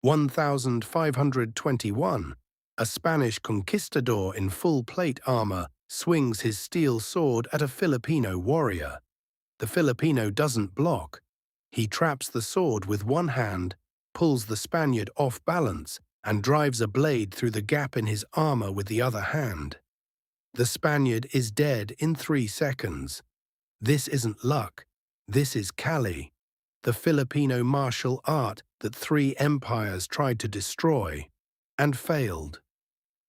1521, a Spanish conquistador in full plate armor swings his steel sword at a Filipino warrior. The Filipino doesn't block. He traps the sword with one hand, pulls the Spaniard off balance, and drives a blade through the gap in his armor with the other hand. The Spaniard is dead in 3 seconds. This isn't luck. This is Kali, the Filipino martial art that 3 empires tried to destroy and failed.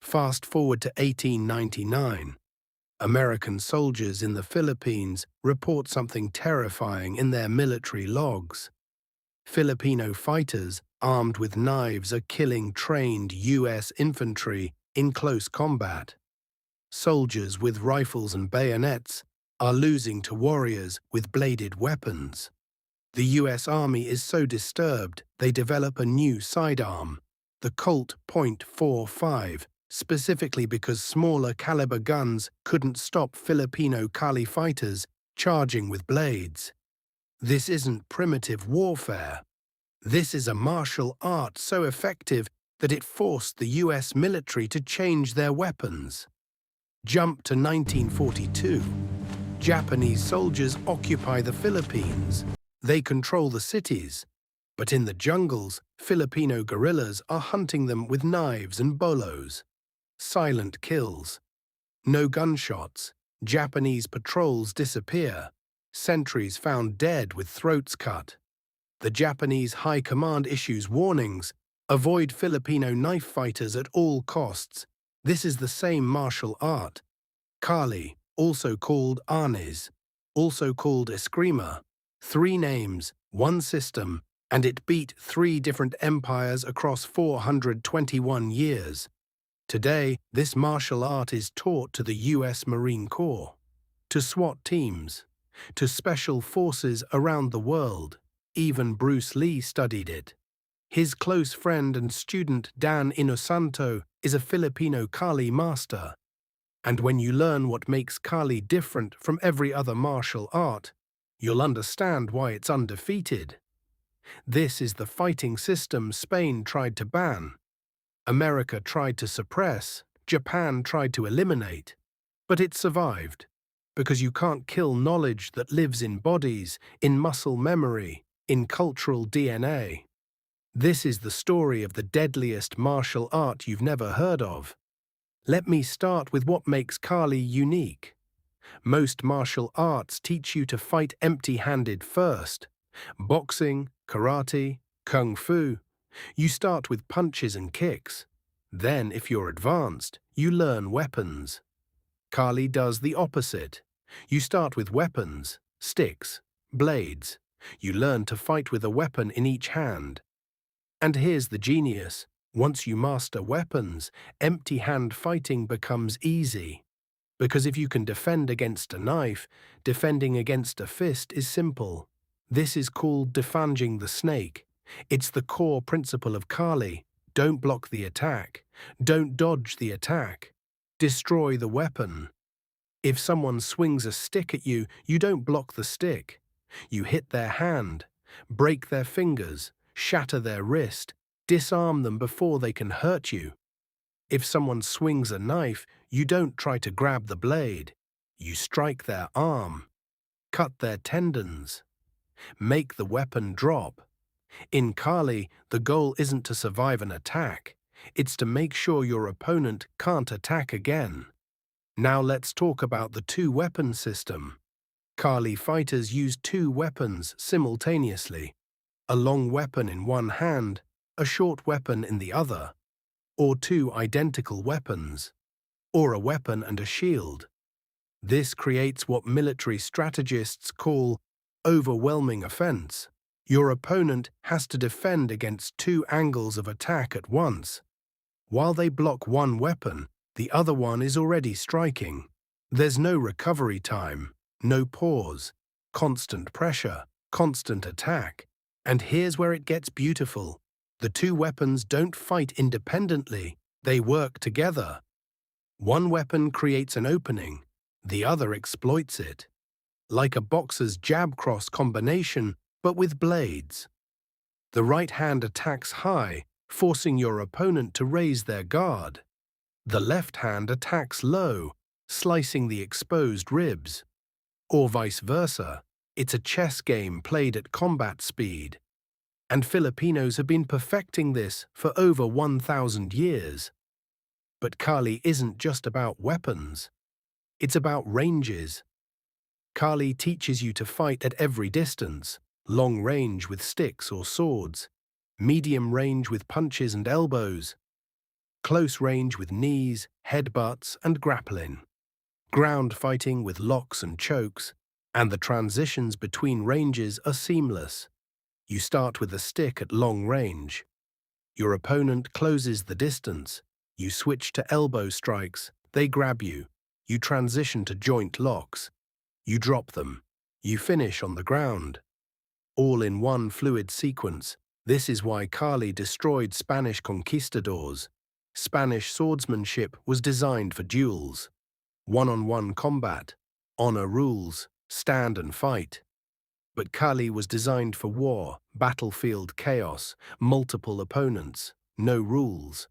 Fast forward to 1899. American soldiers in the Philippines report something terrifying in their military logs. Filipino fighters armed with knives are killing trained U.S. infantry in close combat. Soldiers with rifles and bayonets are losing to warriors with bladed weapons. The U.S. Army is so disturbed they develop a new sidearm, the Colt .45, specifically because smaller caliber guns couldn't stop Filipino Kali fighters charging with blades. This isn't primitive warfare. This is a martial art so effective that it forced the US military to change their weapons. Jump to 1942. Japanese soldiers occupy the Philippines. They control the cities. But in the jungles, Filipino guerrillas are hunting them with knives and bolos. Silent kills. No gunshots. Japanese patrols disappear. Sentries found dead with throats cut. The Japanese High Command issues warnings. Avoid Filipino knife fighters at all costs. This is the same martial art. Kali, also called Arnis, also called Eskrima. 3 names, 1 system, and it beat 3 different empires across 421 years. Today, this martial art is taught to the US Marine Corps, to SWAT teams, to special forces around the world. Even Bruce Lee studied it. His close friend and student Dan Inosanto is a Filipino Kali master. And when you learn what makes Kali different from every other martial art, you'll understand why it's undefeated. This is the fighting system Spain tried to ban. America tried to suppress, Japan tried to eliminate, but it survived, because you can't kill knowledge that lives in bodies, in muscle memory, in cultural DNA. This is the story of the deadliest martial art you've never heard of. Let me start with what makes Kali unique. Most martial arts teach you to fight empty-handed first. Boxing, karate, kung fu. You start with punches and kicks. Then, if you're advanced, you learn weapons. Kali does the opposite. You start with weapons, sticks, blades. You learn to fight with a weapon in each hand. And here's the genius. Once you master weapons, empty-hand fighting becomes easy. Because if you can defend against a knife, defending against a fist is simple. This is called defanging the snake. It's the core principle of Kali. Don't block the attack. Don't dodge the attack. Destroy the weapon. If someone swings a stick at you, you don't block the stick. You hit their hand, break their fingers, shatter their wrist, disarm them before they can hurt you. If someone swings a knife, you don't try to grab the blade. You strike their arm, cut their tendons, make the weapon drop. In Kali, the goal isn't to survive an attack. It's to make sure your opponent can't attack again. Now let's talk about the 2-weapon system. Kali fighters use 2 weapons simultaneously. A long weapon in one hand, a short weapon in the other. Or 2 identical weapons. Or a weapon and a shield. This creates what military strategists call overwhelming offense. Your opponent has to defend against 2 angles of attack at once. While they block one weapon, the other one is already striking. There's no recovery time, no pause, constant pressure, constant attack. And here's where it gets beautiful. The 2 weapons don't fight independently, they work together. One weapon creates an opening, the other exploits it. Like a boxer's jab-cross combination, but with blades. The right hand attacks high, forcing your opponent to raise their guard. The left hand attacks low, slicing the exposed ribs. Or vice versa, it's a chess game played at combat speed. And Filipinos have been perfecting this for over 1,000 years. But Kali isn't just about weapons. It's about ranges. Kali teaches you to fight at every distance, long range with sticks or swords, medium range with punches and elbows, close range with knees, headbutts, and grappling, ground fighting with locks and chokes, and the transitions between ranges are seamless. You start with a stick at long range. Your opponent closes the distance. You switch to elbow strikes. They grab you. You transition to joint locks. You drop them. You finish on the ground. All in one fluid sequence. This is why Kali destroyed Spanish conquistadors. Spanish swordsmanship was designed for duels. One-on-one combat. Honor rules. Stand and fight. But Kali was designed for war, battlefield chaos, multiple opponents, no rules.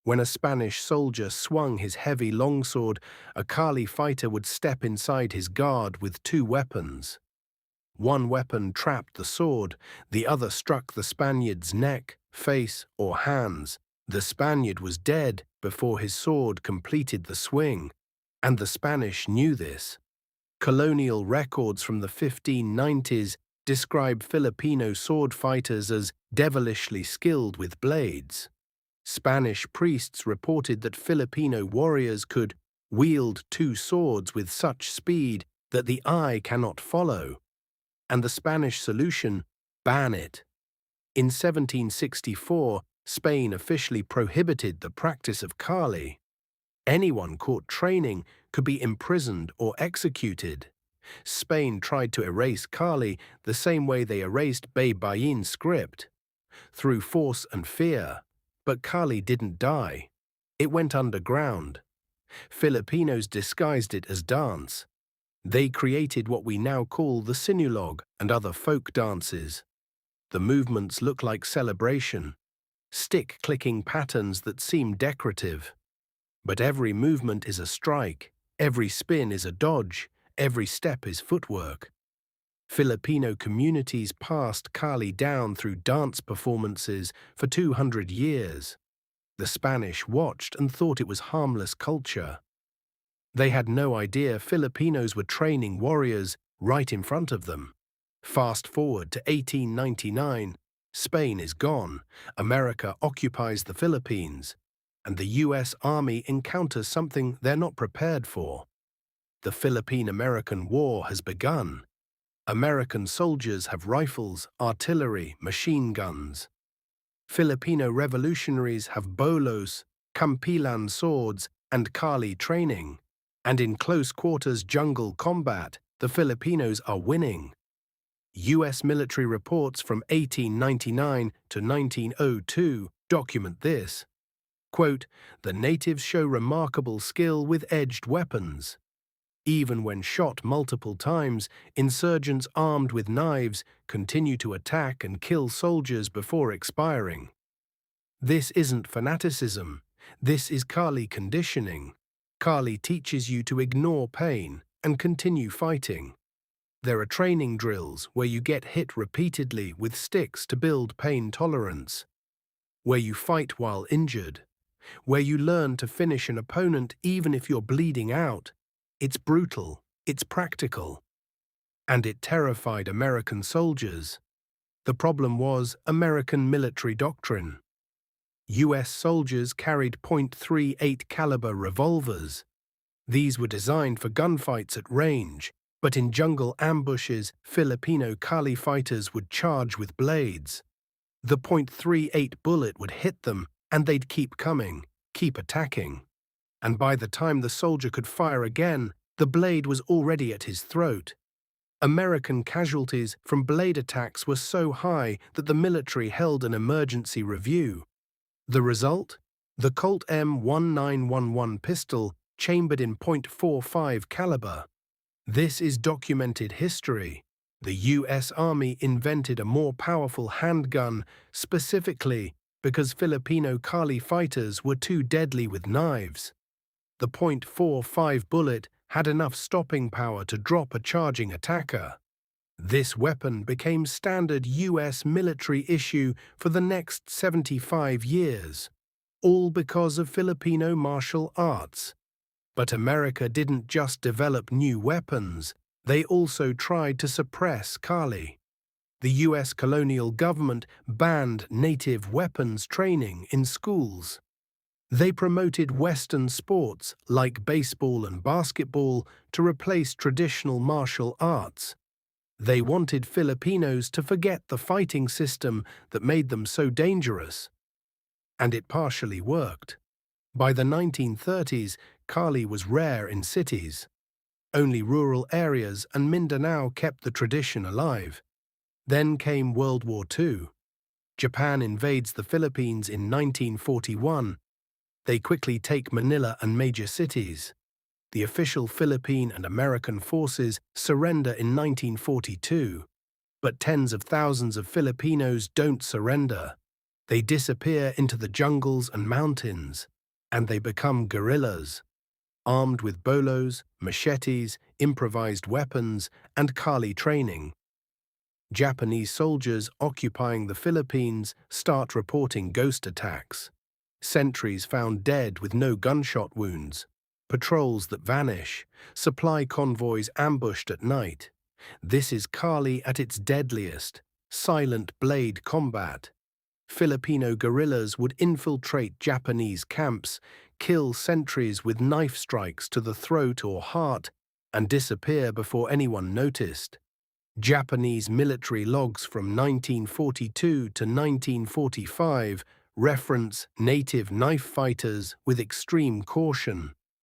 When a Spanish soldier swung his heavy longsword, a Kali fighter would step inside his guard with two weapons. One weapon trapped the sword, the other struck the Spaniard's neck, face, or hands. The Spaniard was dead before his sword completed the swing, and the Spanish knew this. Colonial records from the 1590s describe Filipino sword fighters as devilishly skilled with blades. Spanish priests reported that Filipino warriors could wield two swords with such speed that the eye cannot follow. And the Spanish solution: ban it. In 1764, Spain officially prohibited the practice of Kali. Anyone caught training could be imprisoned or executed. Spain tried to erase Kali the same way they erased Baybayin script, through force and fear. But Kali didn't die. It went underground. Filipinos disguised it as dance. They created what we now call the Sinulog and other folk dances. The movements look like celebration, stick-clicking patterns that seem decorative. But every movement is a strike, every spin is a dodge, every step is footwork. Filipino communities passed Kali down through dance performances for 200 years. The Spanish watched and thought it was harmless culture. They had no idea Filipinos were training warriors right in front of them. Fast forward to 1899, Spain is gone, America occupies the Philippines, and the US Army encounters something they're not prepared for. The Philippine-American War has begun. American soldiers have rifles, artillery, machine guns. Filipino revolutionaries have bolos, kampilan swords, and Kali training. And in close-quarters jungle combat, the Filipinos are winning. US military reports from 1899 to 1902 document this. Quote, "The natives show remarkable skill with edged weapons. Even when shot multiple times, insurgents armed with knives continue to attack and kill soldiers before expiring. This isn't fanaticism. This is Kali conditioning. Kali teaches you to ignore pain and continue fighting. There are training drills where you get hit repeatedly with sticks to build pain tolerance, where you fight while injured, where you learn to finish an opponent even if you're bleeding out. It's brutal, it's practical. And it terrified American soldiers. The problem was American military doctrine. US soldiers carried .38 caliber revolvers. These were designed for gunfights at range, but in jungle ambushes, Filipino Kali fighters would charge with blades. The .38 bullet would hit them, and they'd keep coming, keep attacking. And by the time the soldier could fire again, the blade was already at his throat. American casualties from blade attacks were so high that the military held an emergency review. The result? The Colt M1911 pistol chambered in .45 caliber. This is documented history. The US Army invented a more powerful handgun, specifically because Filipino Kali fighters were too deadly with knives. The .45 bullet had enough stopping power to drop a charging attacker. This weapon became standard US military issue for the next 75 years, all because of Filipino martial arts. But America didn't just develop new weapons, they also tried to suppress Kali. The US colonial government banned native weapons training in schools. They promoted Western sports like baseball and basketball to replace traditional martial arts. They wanted Filipinos to forget the fighting system that made them so dangerous. And it partially worked. By the 1930s, Kali was rare in cities. Only rural areas and Mindanao kept the tradition alive. Then came World War II. Japan invades the Philippines in 1941. They quickly take Manila and major cities. The official Philippine and American forces surrender in 1942. But tens of thousands of Filipinos don't surrender. They disappear into the jungles and mountains, and they become guerrillas, armed with bolos, machetes, improvised weapons, and Kali training. Japanese soldiers occupying the Philippines start reporting ghost attacks. Sentries found dead with no gunshot wounds. Patrols that vanish. Supply convoys ambushed at night. This is Kali at its deadliest. Silent blade combat. Filipino guerrillas would infiltrate Japanese camps, kill sentries with knife strikes to the throat or heart, and disappear before anyone noticed. Japanese military logs from 1942 to 1945 reference native knife fighters with extreme caution.